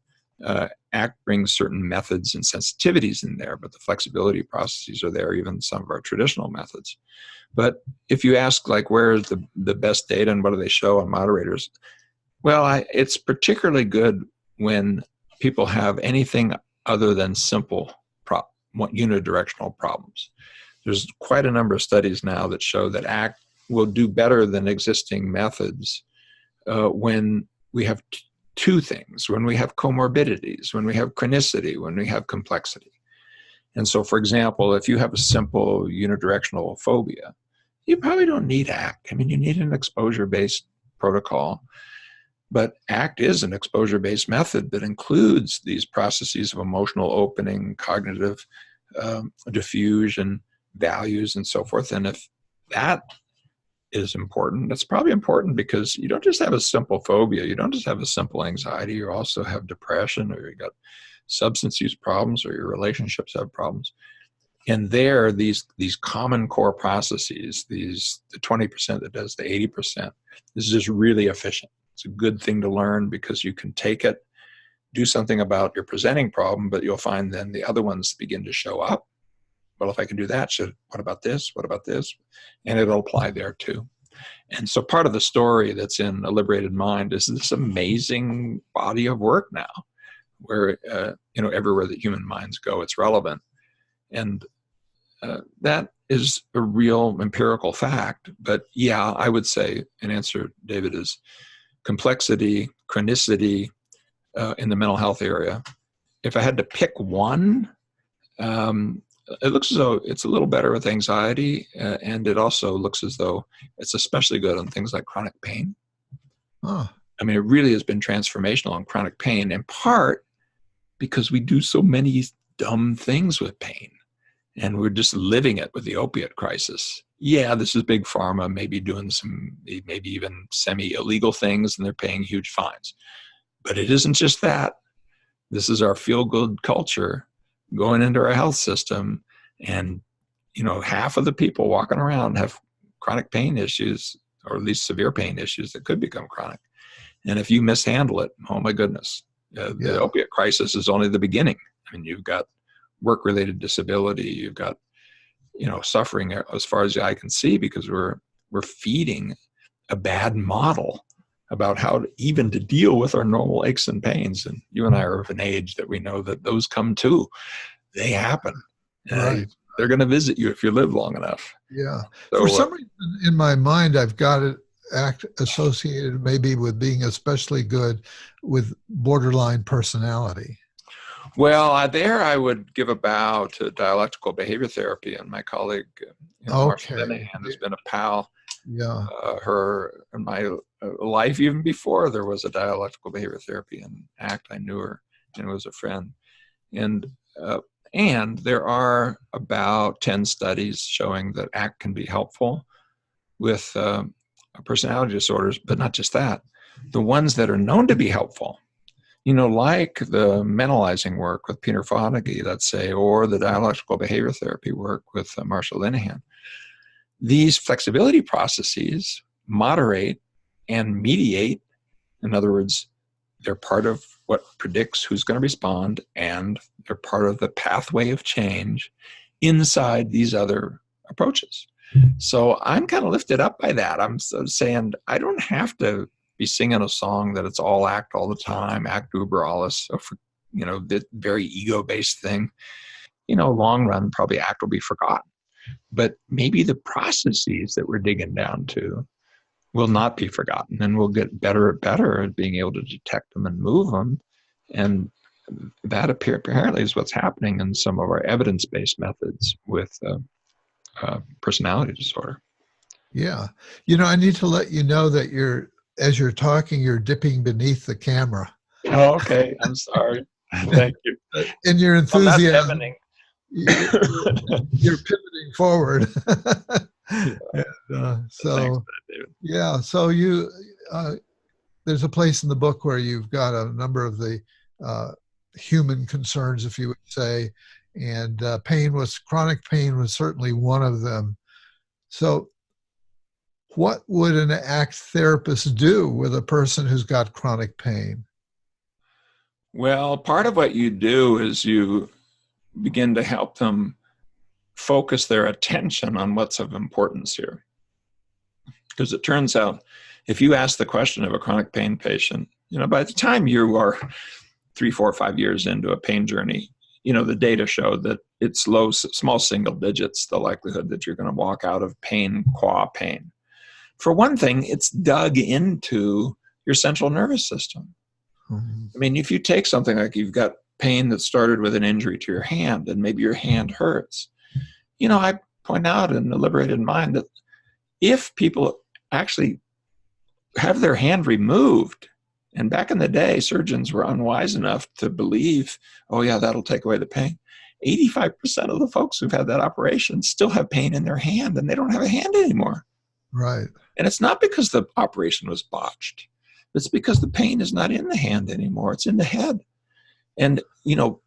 ACT brings certain methods and sensitivities in there, but the flexibility processes are there, even some of our traditional methods. But if you ask, like, where is the best data and what do they show on moderators? Well, it's particularly good when people have anything other than simple unidirectional problems. There's quite a number of studies now that show that ACT will do better than existing methods when we have two things, when we have comorbidities, when we have chronicity, when we have complexity. And so, for example, if you have a simple unidirectional phobia, you probably don't need ACT. I mean, you need an exposure-based protocol. But ACT is an exposure-based method that includes these processes of emotional opening, cognitive diffusion, values, and so forth. And if that is important, that's probably important because you don't just have a simple phobia. You don't just have a simple anxiety. You also have depression, or you got substance use problems, or your relationships have problems. And there, these common core processes, the 20% that does the 80%, is just really efficient. It's a good thing to learn because you can take it, do something about your presenting problem, but you'll find then the other ones begin to show up. Well, if I can do that, what about this? What about this? And it'll apply there too. And so part of the story that's in A Liberated Mind is this amazing body of work now where, everywhere that human minds go, it's relevant. And that is a real empirical fact. But yeah, I would say an answer, David, is complexity, chronicity in the mental health area. If I had to pick one, it looks as though it's a little better with anxiety, and it also looks as though it's especially good on things like chronic pain. Oh. I mean, it really has been transformational on chronic pain, in part because we do so many dumb things with pain, and we're just living it with the opiate crisis. Yeah, this is big pharma, maybe doing some, maybe even semi-illegal things, and they're paying huge fines. But it isn't just that. This is our feel-good culture going into our health system, and half of the people walking around have chronic pain issues, or at least severe pain issues that could become chronic. And if you mishandle it, oh my goodness, the opiate crisis is only the beginning. I mean, you've got work-related disability, you've got suffering as far as the eye can see, because we're feeding a bad model about how to deal with our normal aches and pains. And you and I are of an age that we know that those come too. They happen. Right. They're going to visit you if you live long enough. Yeah. So, for some reason in my mind, I've got it associated maybe with being especially good with borderline personality. Well, there I would give a bow to dialectical behavior therapy, and my colleague, Marshall Linehan, has been a pal. Yeah. Her in my life, even before there was a dialectical behavior therapy in ACT, I knew her and was a friend. And there are about 10 studies showing that ACT can be helpful with personality disorders, but not just that. The ones that are known to be helpful, like the mentalizing work with Peter Fonagy, let's say, or the dialectical behavior therapy work with Marshall Linehan. These flexibility processes moderate and mediate. In other words, they're part of what predicts who's going to respond, and they're part of the pathway of change inside these other approaches. So I'm kind of lifted up by that. I'm saying I don't have to be singing a song that it's all ACT all the time, ACT uber alles, so for, the very ego-based thing. Long run, probably ACT will be forgotten. But maybe the processes that we're digging down to will not be forgotten, and we'll get better at being able to detect them and move them. And that apparently is what's happening in some of our evidence-based methods with personality disorder. Yeah. I need to let you know that as you're talking, you're dipping beneath the camera. Oh, okay. I'm sorry. Thank you. In your enthusiasm, you're pivoting forward. And, so, yeah. So there's a place in the book where you've got a number of the human concerns, if you would say, and chronic pain was certainly one of them. So what would an ACT therapist do with a person who's got chronic pain? Well, part of what you do is you begin to help them focus their attention on what's of importance here. Because it turns out, if you ask the question of a chronic pain patient, by the time you are 3, 4, 5 years into a pain journey, the data show that it's small single digits, the likelihood that you're going to walk out of pain, qua pain. For one thing, it's dug into your central nervous system. Mm-hmm. I mean, if you take something like you've got pain that started with an injury to your hand, and maybe your hand hurts, I point out in A Liberated Mind that if people actually have their hand removed, and back in the day, surgeons were unwise enough to believe, oh yeah, that'll take away the pain. 85% of the folks who've had that operation still have pain in their hand, and they don't have a hand anymore. Right. And it's not because the operation was botched. It's because the pain is not in the hand anymore. It's in the head. And,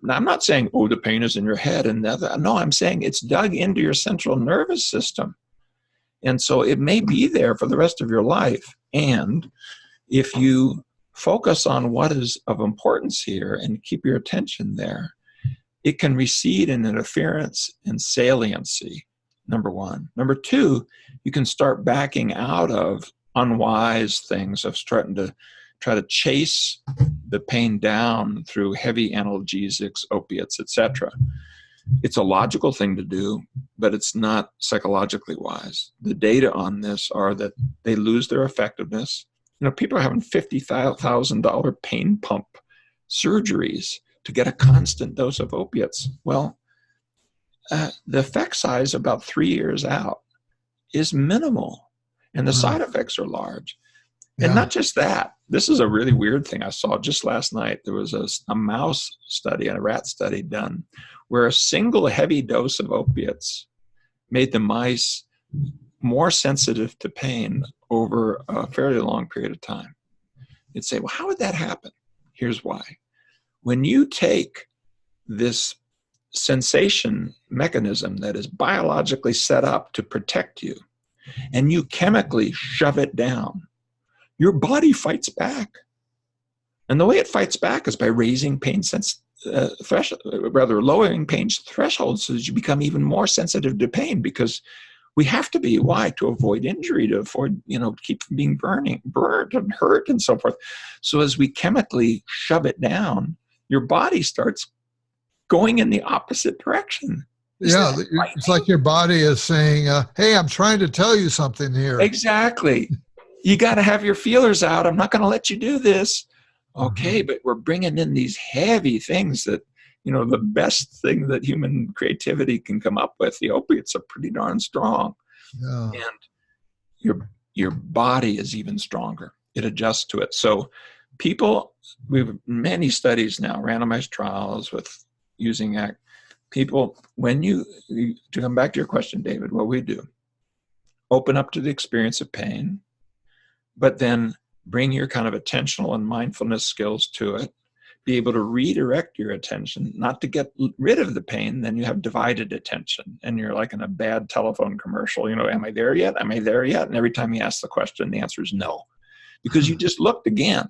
I'm not saying, oh, the pain is in your head. No, I'm saying it's dug into your central nervous system. And so it may be there for the rest of your life. And if you focus on what is of importance here and keep your attention there, it can recede in interference and saliency, number one. Number two, you can start backing out of unwise things of starting to try to chase the pain down through heavy analgesics, opiates, etc. It's a logical thing to do, but it's not psychologically wise. The data on this are that they lose their effectiveness. People are having $50,000 pain pump surgeries to get a constant dose of opiates. Well, the effect size about 3 years out is minimal, and the side effects are large. And Yeah. not just that. This is a really weird thing I saw just last night. There was a mouse study, a rat study done, where a single heavy dose of opiates made the mice more sensitive to pain over a fairly long period of time. You'd say, well, how would that happen? Here's why. When you take this sensation mechanism that is biologically set up to protect you, and you chemically shove it down, your body fights back. And the way it fights back is by raising pain lowering pain thresholds so that you become even more sensitive to pain, because we have to be. Why? To avoid injury, to avoid, keep from being burned and hurt and so forth. So as we chemically shove it down, your body starts going in the opposite direction. Yeah, it's like your body is saying, hey, I'm trying to tell you something here. Exactly. You got to have your feelers out. I'm not going to let you do this. Okay, but we're bringing in these heavy things that, the best thing that human creativity can come up with, the opiates are pretty darn strong. Yeah. And your body is even stronger. It adjusts to it. So we have many studies now, randomized trials with using people, to come back to your question, David, what we do, open up to the experience of pain, but then bring your kind of attentional and mindfulness skills to it, be able to redirect your attention, not to get rid of the pain. Then you have divided attention and you're like in a bad telephone commercial, am I there yet? Am I there yet? And every time you ask the question, the answer is no, because you just looked again.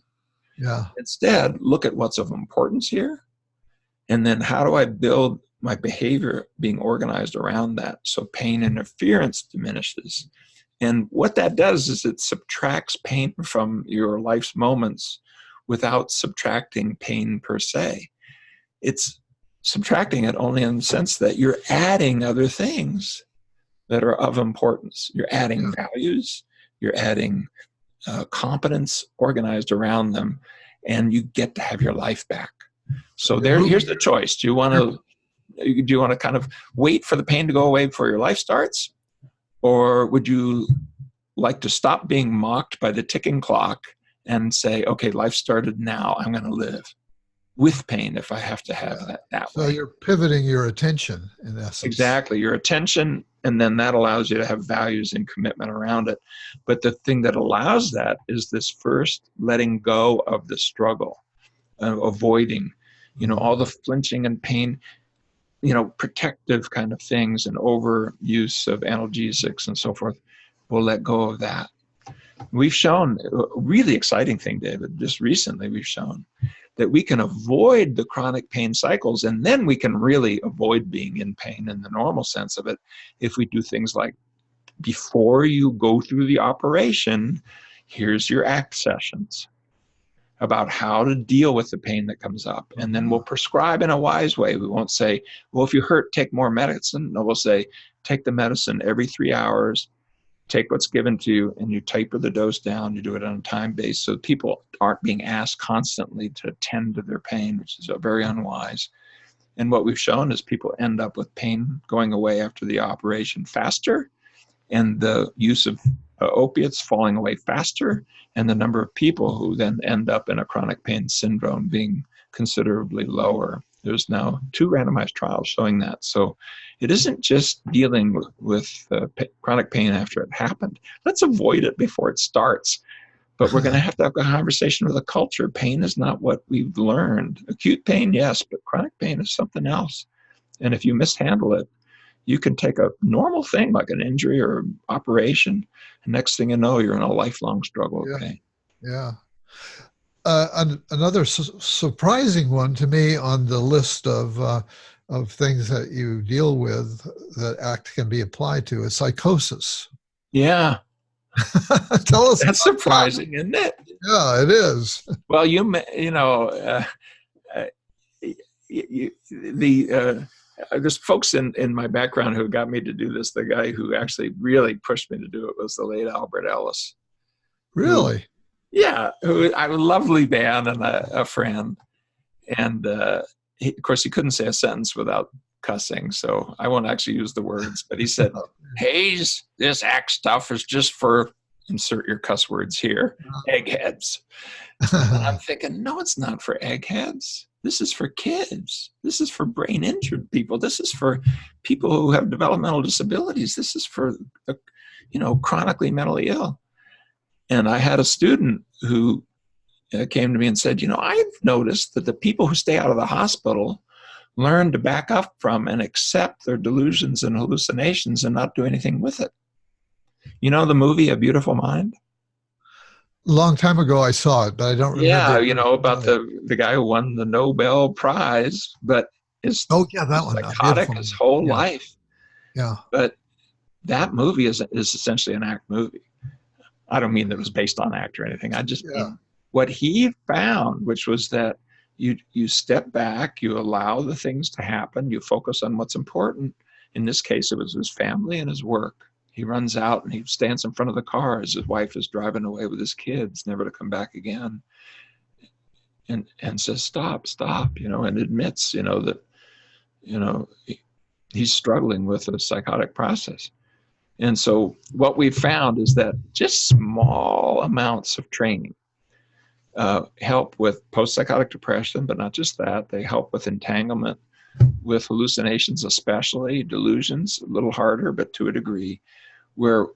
Yeah. Instead, look at what's of importance here. And then how do I build my behavior being organized around that so pain interference diminishes? And what that does is it subtracts pain from your life's moments without subtracting pain per se. It's subtracting it only in the sense that you're adding other things that are of importance. You're adding values, you're adding competence organized around them, and you get to have your life back. So here's the choice. Do you want to kind of wait for the pain to go away before your life starts? Or would you like to stop being mocked by the ticking clock and say, okay, life started now, I'm going to live with pain if I have to have that way. So you're pivoting your attention, in essence. Exactly, your attention, and then that allows you to have values and commitment around it. But the thing that allows that is this first letting go of the struggle, avoiding, all the flinching and pain, protective kind of things and overuse of analgesics and so forth. We'll let go of that. We've shown a really exciting thing, David, just recently we've shown that we can avoid the chronic pain cycles, and then we can really avoid being in pain in the normal sense of it if we do things like, before you go through the operation, here's your ACT sessions about how to deal with the pain that comes up. And then we'll prescribe in a wise way. We won't say, well, if you hurt, take more medicine. No, we'll say, take the medicine every 3 hours, take what's given to you, and you taper the dose down. You do it on a time base so people aren't being asked constantly to attend to their pain, which is very unwise. And what we've shown is people end up with pain going away after the operation faster, and the use of opiates falling away faster, and the number of people who then end up in a chronic pain syndrome being considerably lower. There's now 2 randomized trials showing that. So it isn't just dealing with chronic pain after it happened. Let's avoid it before it starts. But we're going to have a conversation with the culture. Pain is not what we've learned. Acute pain, yes, but chronic pain is something else. And if you mishandle it, you can take a normal thing like an injury or operation, and next thing you know, you're in a lifelong struggle with pain. Yeah. Another surprising one to me on the list of things that you deal with that ACT can be applied to is psychosis. Yeah. Tell us. That's surprising, isn't it? Yeah, it is. Well, there's folks in my background who got me to do this. The guy who actually really pushed me to do it was the late Albert Ellis. Really? Who a lovely man and a friend. And of course, he couldn't say a sentence without cussing, so I won't actually use the words. But he said, Hayes, this ACT stuff is just for insert your cuss words here, eggheads. And I'm thinking, no, it's not for eggheads. This is for kids. This is for brain injured people. This is for people who have developmental disabilities. This is for, chronically mentally ill. And I had a student who came to me and said, I've noticed that the people who stay out of the hospital learn to back up from and accept their delusions and hallucinations and not do anything with it. You know the movie A Beautiful Mind? Long time ago I saw it, but I don't remember. Yeah, about the guy who won the Nobel Prize, but is that one, psychotic his whole life. Yeah. But that movie is essentially an act movie. I don't mean that it was based on act or anything. I just mean what he found, which was that you step back, you allow the things to happen, you focus on what's important. In this case, it was his family and his work. He runs out and he stands in front of the car as his wife is driving away with his kids, never to come back again. And says, stop, and admits, that, he's struggling with a psychotic process. And so what we've found is that just small amounts of training help with post-psychotic depression, but not just that. They help with entanglement, with hallucinations, especially delusions, a little harder, but to a degree, where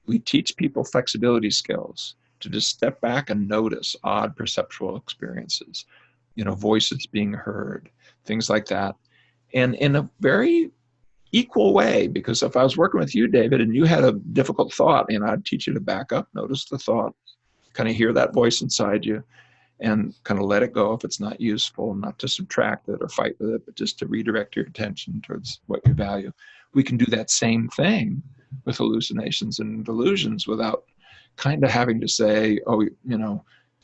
we teach people flexibility skills to just step back and notice odd perceptual experiences, voices being heard, things like that. And in a very equal way, because if I was working with you, David, and you had a difficult thought, I'd teach you to back up, notice the thought, kind of hear that voice inside you, and kind of let it go if it's not useful, not to subtract it or fight with it, but just to redirect your attention towards what you value. We can do that same thing with hallucinations and delusions without kind of having to say, oh,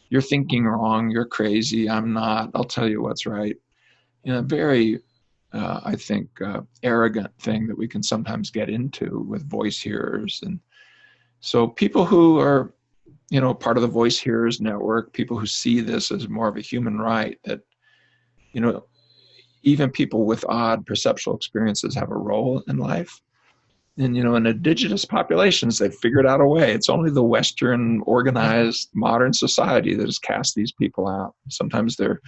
you're thinking wrong, you're crazy, I'm not, I'll tell you what's right. Very, I think, arrogant thing that we can sometimes get into with voice hearers. And so people who are, part of the voice hearers network, people who see this as more of a human right, that, even people with odd perceptual experiences have a role in life. And, in indigenous populations, they've figured out a way. It's only the Western organized modern society that has cast these people out. Sometimes they're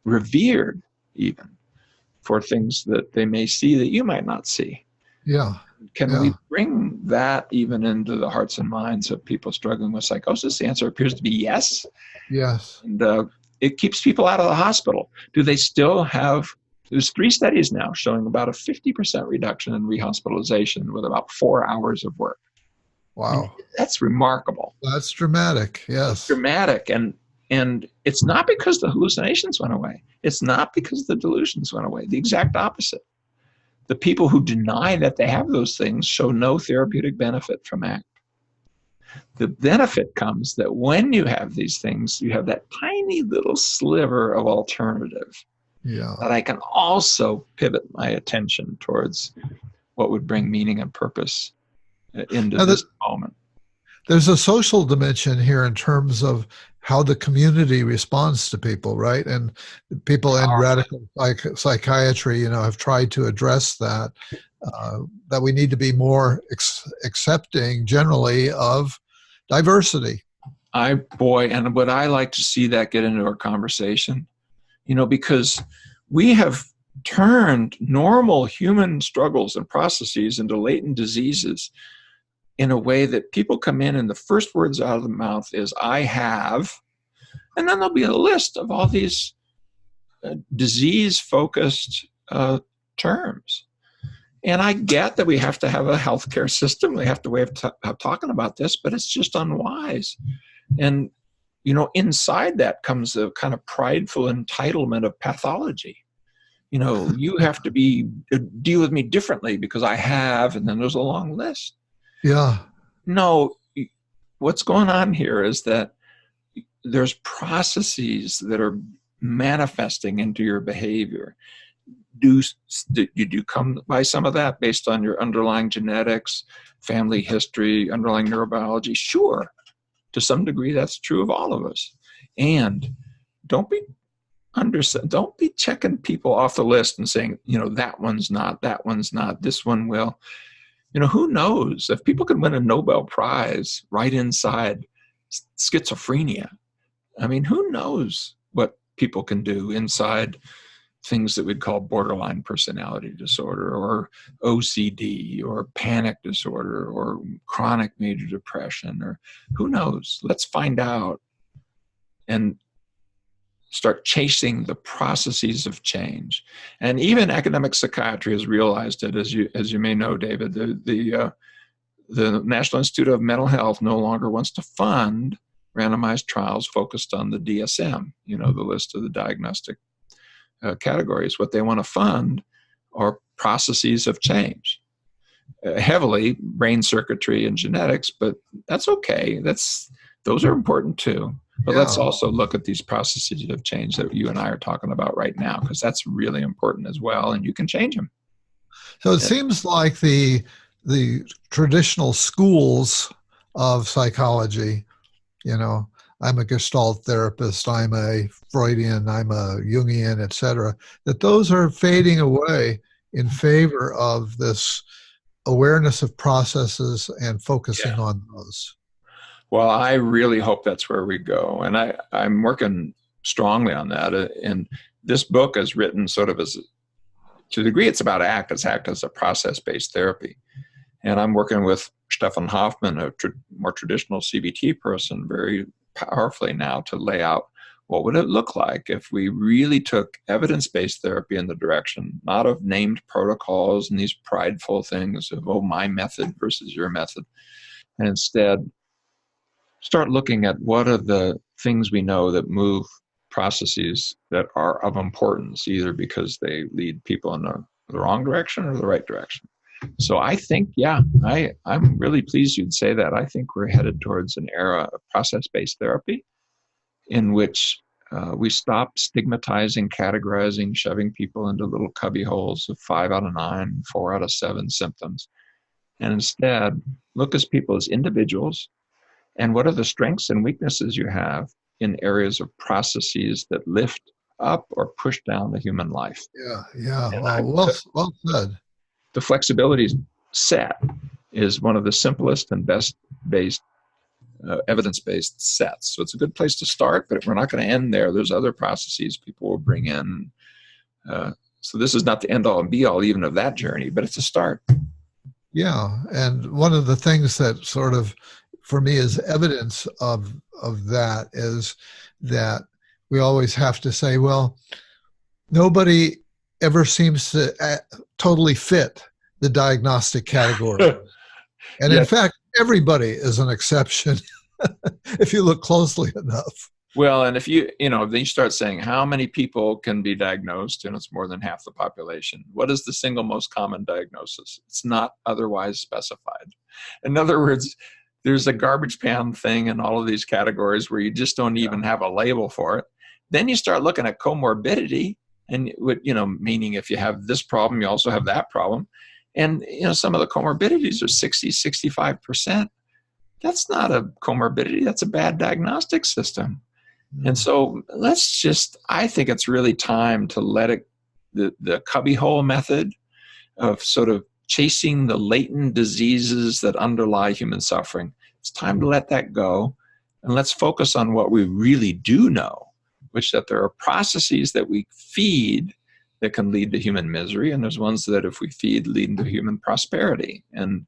revered even for things that they may see that you might not see. Yeah. Can we bring that even into the hearts and minds of people struggling with psychosis? The answer appears to be yes. Yes. And it keeps people out of the hospital. Do they still have, there's 3 studies now showing about a 50% reduction in rehospitalization with about 4 hours of work. Wow. And that's remarkable. That's dramatic. Yes. It's dramatic. And it's not because the hallucinations went away. It's not because the delusions went away. The exact opposite. The people who deny that they have those things show no therapeutic benefit from ACT. The benefit comes that when you have these things, you have that tiny little sliver of alternative that I can also pivot my attention towards what would bring meaning and purpose into this moment. There's a social dimension here in terms of how the community responds to people, right? And people in radical psychiatry, have tried to address that, that we need to be more accepting generally of diversity. And would I like to see that get into our conversation, because we have turned normal human struggles and processes into latent diseases in a way that people come in and the first words out of the mouth is, I have, and then there'll be a list of all these disease-focused terms. And I get that we have to have a healthcare system. We have to way of talking about this, but it's just unwise. And, inside that comes a kind of prideful entitlement of pathology. You have to deal with me differently because I have, and then there's a long list. Yeah. No, what's going on here is that there's processes that are manifesting into your behavior. Do you come by some of that based on your underlying genetics, family history, underlying neurobiology? Sure. To some degree, that's true of all of us. And don't be checking people off the list and saying, that one's not, this one will. Who knows if people could win a Nobel Prize right inside schizophrenia? I mean, who knows what people can do inside things that we'd call borderline personality disorder or OCD or panic disorder or chronic major depression, or who knows? Let's find out and start chasing the processes of change. And even academic psychiatry has realized it, as you may know, David. The National Institute of Mental Health no longer wants to fund randomized trials focused on the DSM, the list of the diagnostic categories. What they want to fund are processes of change, heavily brain circuitry and genetics, but that's okay. Those are important too. But let's also look at these processes of change that you and I are talking about right now, because that's really important as well, and you can change them. So it seems like the traditional schools of psychology, I'm a Gestalt therapist, I'm a Freudian, I'm a Jungian, etc., that those are fading away in favor of this awareness of processes and focusing on those. Well, I really hope that's where we go. And I'm working strongly on that. And this book is written sort of to the degree it's about ACT as a process-based therapy. And I'm working with Stefan Hoffman, a more traditional CBT person, very powerfully now to lay out what would it look like if we really took evidence-based therapy in the direction, not of named protocols and these prideful things of, my method versus your method, and instead start looking at what are the things we know that move processes that are of importance, either because they lead people in the wrong direction or the right direction. So I think, I'm really pleased you'd say that. I think we're headed towards an era of process-based therapy in which we stop stigmatizing, categorizing, shoving people into little cubby holes of 5 out of 9, 4 out of 7 symptoms, and instead look at people as individuals and what are the strengths and weaknesses you have in areas of processes that lift up or push down the human life. Well said. The flexibility set is one of the simplest and best evidence-based sets. So it's a good place to start, but we're not going to end there. There's other processes people will bring in. So this is not the end all and be all even of that journey, but it's a start. Yeah. And one of the things that sort of, for me, is evidence of that is that we always have to say, well, nobody ever seems to totally fit the diagnostic category. And in fact, everybody is an exception if you look closely enough. Well, and if then you start saying how many people can be diagnosed, and it's more than half the population. What is the single most common diagnosis? It's not otherwise specified. In other words, there's a garbage pan thing in all of these categories where you just don't even have a label for it. Then you start looking at comorbidity, and meaning if you have this problem, you also have that problem. And some of the comorbidities are 60, 65%. That's not a comorbidity. That's a bad diagnostic system. And so I think it's really time to let the cubbyhole method of sort of chasing the latent diseases that underlie human suffering. It's time to let that go, and let's focus on what we really do know, which that there are processes that we feed that can lead to human misery, and there's ones that if we feed lead to human prosperity. And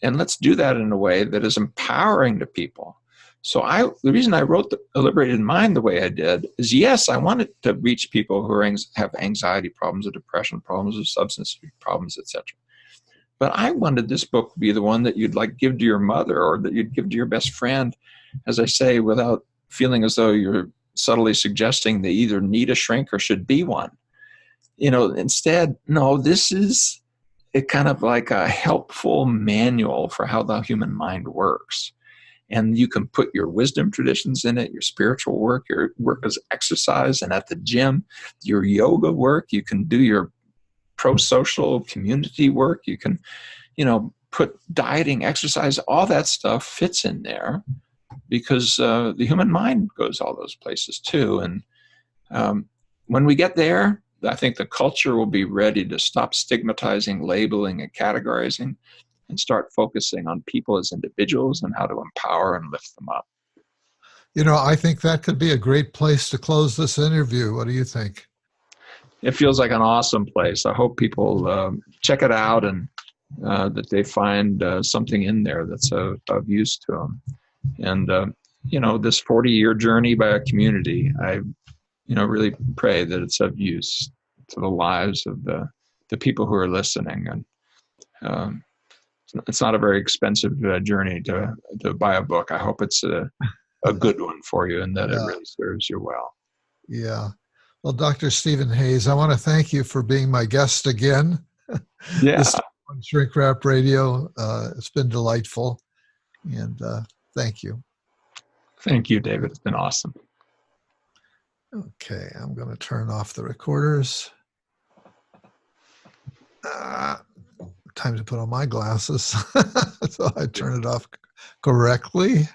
let's do that in a way that is empowering to people. So the reason I wrote A Liberated Mind the way I did is, yes, I wanted to reach people who have anxiety problems or depression problems or substance abuse problems, etc. But I wanted this book to be the one that you'd give to your mother or that you'd give to your best friend, as I say, without feeling as though you're subtly suggesting they either need a shrink or should be one. Instead, no, this is kind of like a helpful manual for how the human mind works. And you can put your wisdom traditions in it, your spiritual work, your work as exercise and at the gym, your yoga work. You can do your pro-social community work. You can, put dieting, exercise, all that stuff fits in there because the human mind goes all those places too. And when we get there, I think the culture will be ready to stop stigmatizing, labeling, and categorizing, and start focusing on people as individuals and how to empower and lift them up. You know, I think that could be a great place to close this interview. What do you think? It feels like an awesome place. I hope people check it out and that they find something in there that's of use to them. And, this 40-year journey by a community, I really pray that it's of use to the lives of the people who are listening. And it's not a very expensive journey to buy a book. I hope it's a good one for you and that it really serves you well. Yeah. Well, Dr. Stephen Hayes, I want to thank you for being my guest again. Yeah. This time on Shrink Wrap Radio. It's been delightful. And thank you. Thank you, David. It's been awesome. Okay, I'm going to turn off the recorders. Time to put on my glasses so I turn it off correctly.